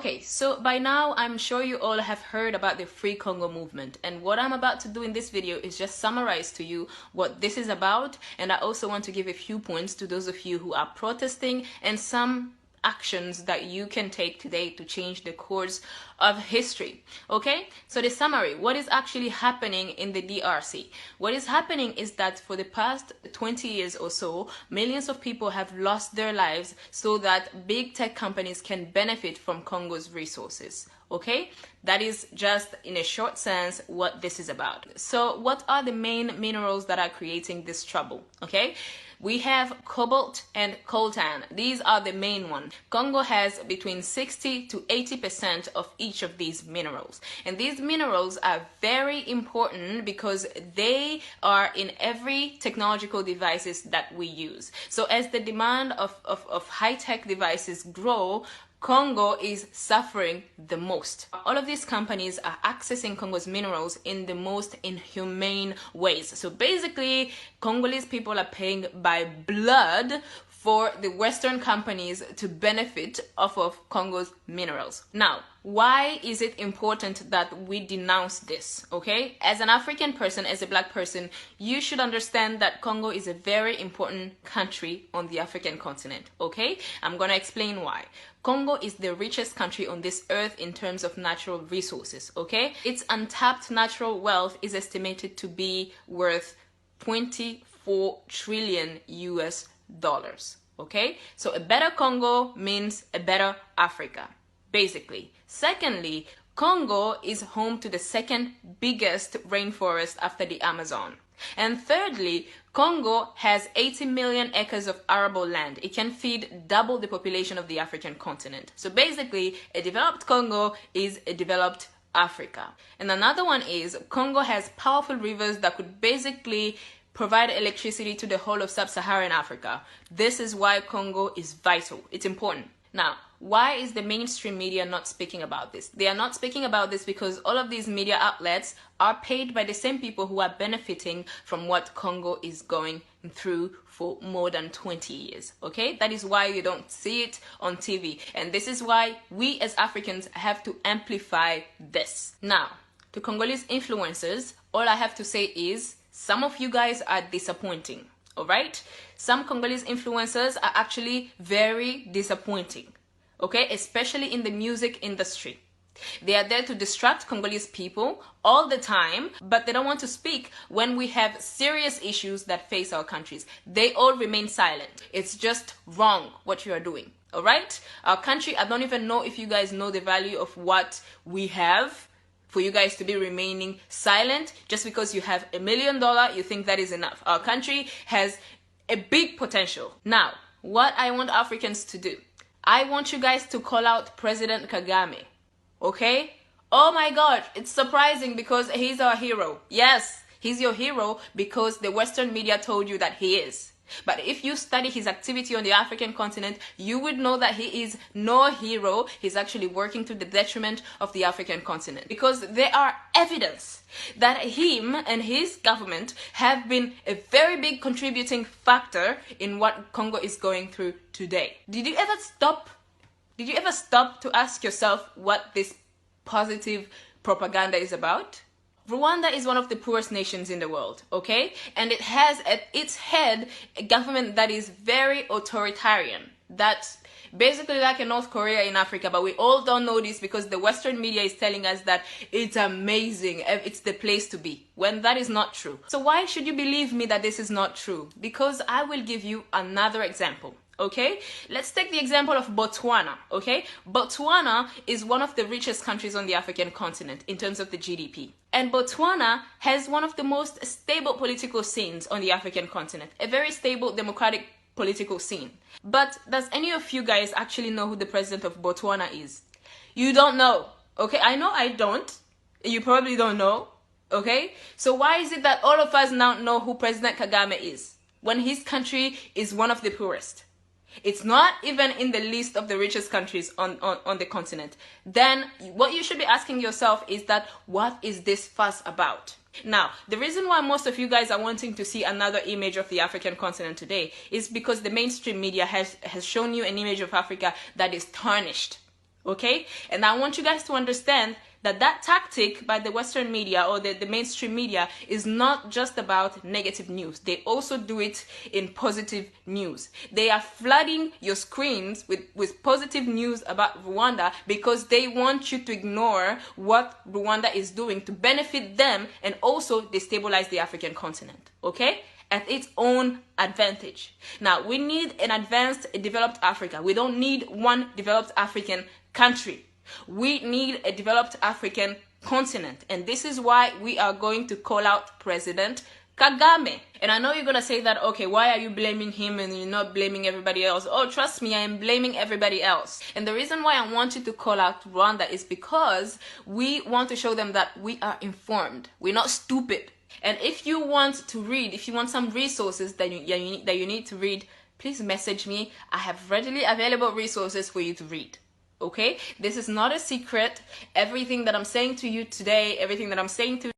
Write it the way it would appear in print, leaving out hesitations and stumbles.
Okay, so by now I'm sure you all have heard about the Free Congo movement, and what I'm about to do in this video is just summarize to you what this is about, and I also want to give a few points to those of you who are protesting and some actions that you can take today to change the course of history. Okay, so the summary, what is actually happening in the DRC? What is happening is that for the past 20 years or so, millions of people have lost their lives so that big tech companies can benefit from Congo's resources. Okay, that is just in a short sense what this is about. So what are the main minerals that are creating this trouble? Okay, we have cobalt and coltan. These are the main ones. Congo has between 60 to 80% of each of these minerals. And these minerals are very important because they are in every technological devices that we use. So as the demand of high-tech devices grow, Congo is suffering the most. All of these companies are accessing Congo's minerals in the most inhumane ways. So basically, Congolese people are paying by blood for the Western companies to benefit off of Congo's minerals. Now, why is it important that we denounce this? Okay, as an African person, as a black person, you should understand that Congo is a very important country on the African continent. Okay, I'm gonna explain why. Congo is the richest country on this earth in terms of natural resources. Okay, its untapped natural wealth is estimated to be worth 24 trillion US dollars. Okay, so a better Congo means a better Africa, basically. Secondly, Congo is home to the second biggest rainforest after the Amazon. And thirdly, Congo has 80 million acres of arable land. It can feed double the population of the African continent. So basically, a developed Congo is a developed Africa. And another one is Congo has powerful rivers that could basically provide electricity to the whole of sub-Saharan Africa. This is why Congo is vital. It's important. Now, why is the mainstream media not speaking about this? They are not speaking about this because all of these media outlets are paid by the same people who are benefiting from what Congo is going through for more than 20 years. Okay, that is why you don't see it on TV. And this is why we as Africans have to amplify this. Now, to Congolese influencers, all I have to say is, some of you guys are disappointing, all right? Some Congolese influencers are actually very disappointing, okay? Especially in the music industry. They are there to distract Congolese people all the time, but they don't want to speak when we have serious issues that face our countries. They all remain silent. It's just wrong what you are doing, all right? Our country, I don't even know if you guys know the value of what we have for you guys to be remaining silent. Just because you have $1 million, you think that is enough. Our country has a big potential. Now, what I want Africans to do, I want you guys to call out President Kagame, okay? Oh my God, it's surprising because he's our hero. Yes, he's your hero because the Western media told you that he is. But if you study his activity on the African continent, you would know that he is no hero. He's actually working to the detriment of the African continent, because there are evidence that him and his government have been a very big contributing factor in what Congo is going through today. Did you ever stop to ask yourself what this positive propaganda is about? Rwanda is one of the poorest nations in the world, okay? And it has at its head a government that is very authoritarian. That's basically like a North Korea in Africa, but we all don't know this because the Western media is telling us that it's amazing, it's the place to be, when that is not true. So why should you believe me that this is not true? Because I will give you another example. Okay, let's take the example of Botswana. Okay, Botswana is one of the richest countries on the African continent in terms of the GDP. And Botswana has one of the most stable political scenes on the African continent, a very stable democratic political scene. But does any of you guys actually know who the president of Botswana is? You don't know. Okay, I know I don't. You probably don't know. Okay, so why is it that all of us now know who President Kagame is when his country is one of the poorest? It's not even in the list of the richest countries on the continent. Then what you should be asking yourself is that, what is this fuss about? Now, the reason why most of you guys are wanting to see another image of the African continent today is because the mainstream media has shown you an image of Africa that is tarnished. Okay? And I want you guys to understand that that tactic by the Western media or the mainstream media is not just about negative news. They also do it in positive news. They are flooding your screens with positive news about Rwanda because they want you to ignore what Rwanda is doing to benefit them and also destabilize the African continent. Okay? At its own advantage. Now, we need an advanced, developed Africa. We don't need one developed African country. We need a developed African continent. And this is why we are going to call out President Kagame. And I know you're going to say that, okay, why are you blaming him and you're not blaming everybody else? Oh, trust me, I am blaming everybody else. And the reason why I want you to call out Rwanda is because we want to show them that we are informed. We're not stupid. And if you want to read, if you want some resources that you need to read, please message me. I have readily available resources for you to read. Okay? This is not a secret. Everything that I'm saying to you today, everything that I'm saying to